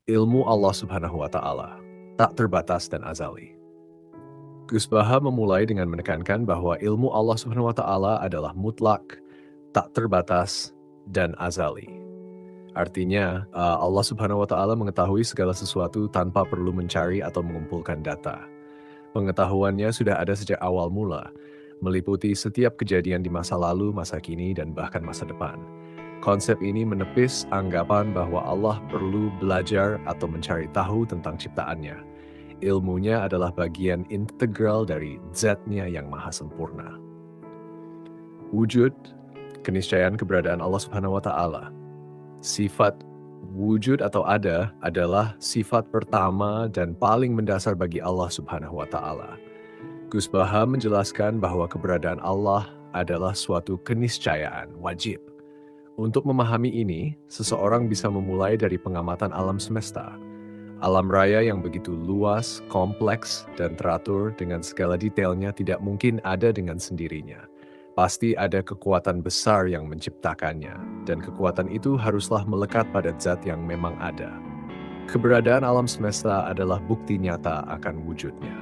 Ilmu Allah Subhanahu wa Ta'ala tak terbatas dan azali. Gus Baha memulai dengan menekankan bahwa ilmu Allah Subhanahu wa Ta'ala adalah mutlak, tak terbatas, dan azali. Artinya, Allah Subhanahu wa Ta'ala mengetahui segala sesuatu tanpa perlu mencari atau mengumpulkan data. Pengetahuannya sudah ada sejak awal mula, meliputi setiap kejadian di masa lalu, masa kini, dan bahkan masa depan. Konsep ini menepis anggapan bahwa Allah perlu belajar atau mencari tahu tentang ciptaannya. Ilmunya adalah bagian integral dari zat-Nya yang maha sempurna. Wujud, keniscayaan keberadaan Allah Subhanahu wa Ta'ala. Sifat wujud atau ada adalah sifat pertama dan paling mendasar bagi Allah Subhanahu wa Ta'ala. Gus Baha menjelaskan bahwa keberadaan Allah adalah suatu keniscayaan wajib. Untuk memahami ini, seseorang bisa memulai dari pengamatan alam semesta. Alam raya yang begitu luas, kompleks, dan teratur dengan segala detailnya tidak mungkin ada dengan sendirinya. Pasti ada kekuatan besar yang menciptakannya, dan kekuatan itu haruslah melekat pada zat yang memang ada. Keberadaan alam semesta adalah bukti nyata akan wujudnya.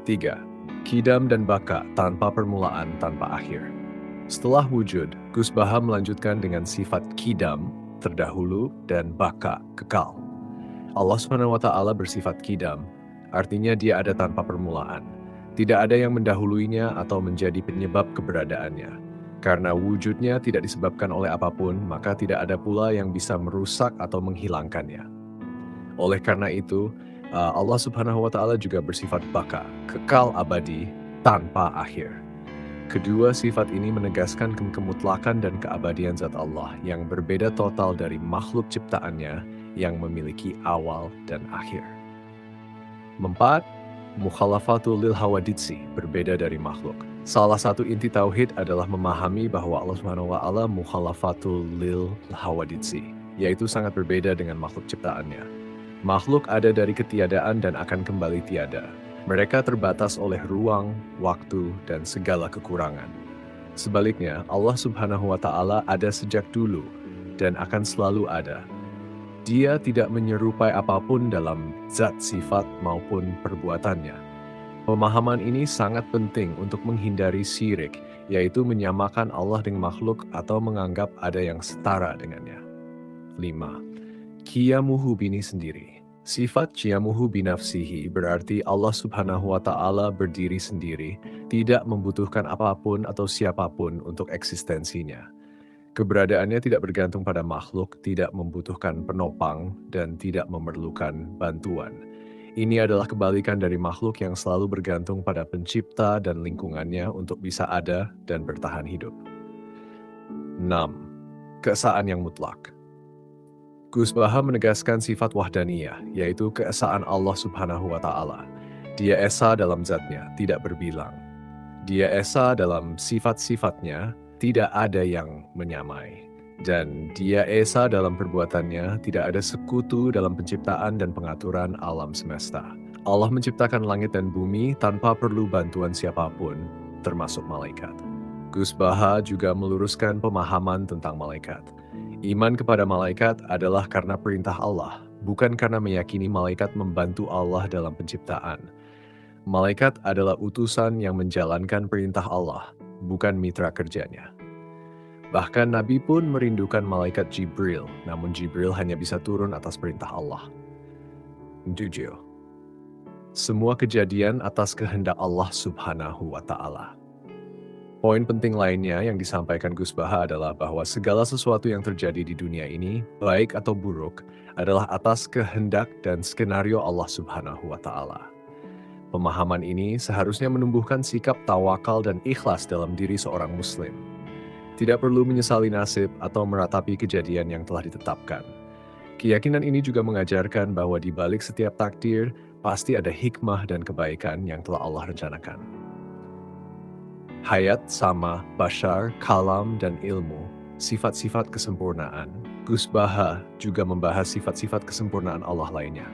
3. Qidam dan Baqa tanpa permulaan, tanpa akhir. Setelah wujud, Gus Baha melanjutkan dengan sifat Qidam, terdahulu, dan Baqa, kekal. Allah Subhanahu wa Ta'ala bersifat Qidam, artinya dia ada tanpa permulaan. Tidak ada yang mendahuluinya atau menjadi penyebab keberadaannya. Karena wujudnya tidak disebabkan oleh apapun, maka tidak ada pula yang bisa merusak atau menghilangkannya. Oleh karena itu, Allah Subhanahu wa Ta'ala juga bersifat Baqa, kekal abadi, tanpa akhir. Kedua sifat ini menegaskan kemutlakan dan keabadian zat Allah yang berbeda total dari makhluk ciptaannya yang memiliki awal dan akhir. 4. Mukhalafatul lil hawaditsi, berbeda dari makhluk. Salah satu inti tauhid adalah memahami bahwa Allah Subhanahu wa Ta'ala mukhalafatul lil hawaditsi, yaitu sangat berbeda dengan makhluk ciptaannya. Makhluk ada dari ketiadaan dan akan kembali tiada. Mereka terbatas oleh ruang, waktu, dan segala kekurangan. Sebaliknya, Allah Subhanahu wa Ta'ala ada sejak dulu dan akan selalu ada. Dia tidak menyerupai apapun dalam zat, sifat, maupun perbuatannya. Pemahaman ini sangat penting untuk menghindari syirik, yaitu menyamakan Allah dengan makhluk atau menganggap ada yang setara dengannya. 5. Qiyamuhu bini sendiri. Sifat qiyamuhu binafsihi berarti Allah Subhanahu wa Ta'ala berdiri sendiri, tidak membutuhkan apapun atau siapapun untuk eksistensinya. Keberadaannya tidak bergantung pada makhluk, tidak membutuhkan penopang, dan tidak memerlukan bantuan. Ini adalah kebalikan dari makhluk yang selalu bergantung pada pencipta dan lingkungannya untuk bisa ada dan bertahan hidup. 6. Keesaan yang mutlak. Gus Baha menegaskan sifat wahdaniyah, yaitu keesaan Allah Subhanahu wa Ta'ala. Dia esa dalam zatnya, tidak berbilang. Dia esa dalam sifat-sifatnya, tidak ada yang menyamai. Dan dia esa dalam perbuatannya, tidak ada sekutu dalam penciptaan dan pengaturan alam semesta. Allah menciptakan langit dan bumi tanpa perlu bantuan siapapun, termasuk malaikat. Gus Baha juga meluruskan pemahaman tentang malaikat. Iman kepada malaikat adalah karena perintah Allah, bukan karena meyakini malaikat membantu Allah dalam penciptaan. Malaikat adalah utusan yang menjalankan perintah Allah, bukan mitra kerjanya. Bahkan Nabi pun merindukan malaikat Jibril, namun Jibril hanya bisa turun atas perintah Allah. 7. Semua kejadian atas kehendak Allah Subhanahu wa Ta'ala. Poin penting lainnya yang disampaikan Gus Baha adalah bahwa segala sesuatu yang terjadi di dunia ini, baik atau buruk, adalah atas kehendak dan skenario Allah Subhanahu wa Ta'ala. Pemahaman ini seharusnya menumbuhkan sikap tawakal dan ikhlas dalam diri seorang Muslim. Tidak perlu menyesali nasib atau meratapi kejadian yang telah ditetapkan. Keyakinan ini juga mengajarkan bahwa di balik setiap takdir, pasti ada hikmah dan kebaikan yang telah Allah rencanakan. Hayat, sama, bashar, kalam, dan ilmu, sifat-sifat kesempurnaan. Gus Baha juga membahas sifat-sifat kesempurnaan Allah lainnya.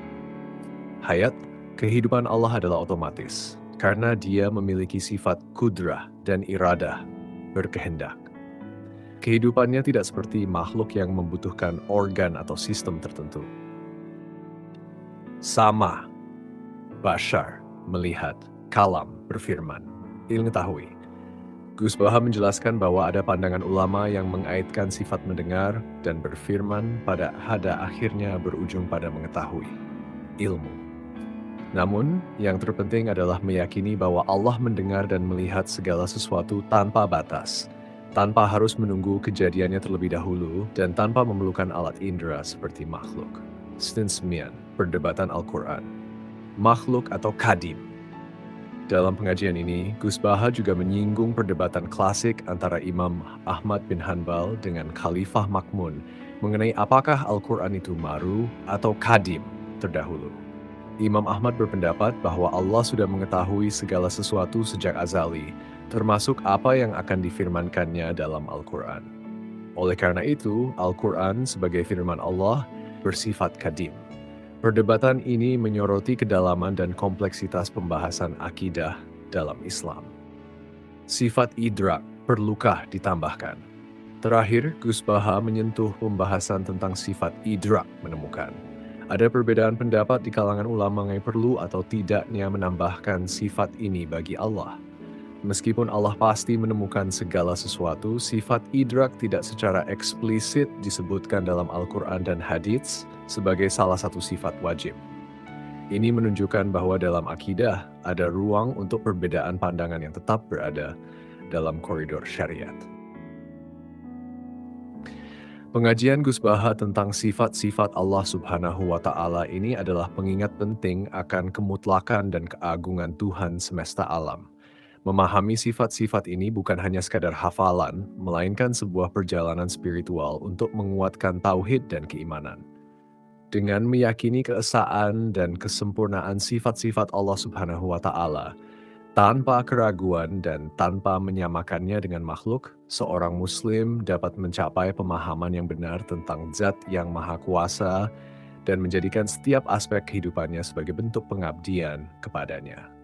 Hayat, kehidupan Allah adalah otomatis, karena dia memiliki sifat kudrah dan iradah, berkehendak. Kehidupannya tidak seperti makhluk yang membutuhkan organ atau sistem tertentu. Sama, bashar, melihat, kalam, berfirman, mengetahui. Gus Baha menjelaskan bahwa ada pandangan ulama yang mengaitkan sifat mendengar dan berfirman pada akhirnya berujung pada mengetahui, ilmu. Namun, yang terpenting adalah meyakini bahwa Allah mendengar dan melihat segala sesuatu tanpa batas, tanpa harus menunggu kejadiannya terlebih dahulu dan tanpa memerlukan alat indera seperti makhluk. Stin 9, Perdebatan Al-Quran. Makhluk atau kadim. Dalam pengajian ini, Gus Baha juga menyinggung perdebatan klasik antara Imam Ahmad bin Hanbal dengan Khalifah Ma'mun mengenai apakah Al-Quran itu maru atau kadim terdahulu. Imam Ahmad berpendapat bahwa Allah sudah mengetahui segala sesuatu sejak azali, termasuk apa yang akan difirmankannya dalam Al-Quran. Oleh karena itu, Al-Quran sebagai firman Allah bersifat kadim. Perdebatan ini menyoroti kedalaman dan kompleksitas pembahasan akidah dalam Islam. Sifat idrak perlukah ditambahkan? Terakhir, Gus Baha menyentuh pembahasan tentang sifat idrak menemukan. Ada perbedaan pendapat di kalangan ulama mengenai perlu atau tidaknya menambahkan sifat ini bagi Allah. Meskipun Allah pasti menemukan segala sesuatu, sifat idrak tidak secara eksplisit disebutkan dalam Al-Quran dan hadits sebagai salah satu sifat wajib. Ini menunjukkan bahwa dalam akidah ada ruang untuk perbedaan pandangan yang tetap berada dalam koridor syariat. Pengajian Gus Baha tentang sifat-sifat Allah Subhanahu wa Ta'ala ini adalah pengingat penting akan kemutlakan dan keagungan Tuhan semesta alam. Memahami sifat-sifat ini bukan hanya sekadar hafalan, melainkan sebuah perjalanan spiritual untuk menguatkan tauhid dan keimanan. Dengan meyakini keesaan dan kesempurnaan sifat-sifat Allah Subhanahu wa Ta'ala, tanpa keraguan dan tanpa menyamakannya dengan makhluk, seorang Muslim dapat mencapai pemahaman yang benar tentang Zat yang Maha Kuasa dan menjadikan setiap aspek kehidupannya sebagai bentuk pengabdian kepadanya.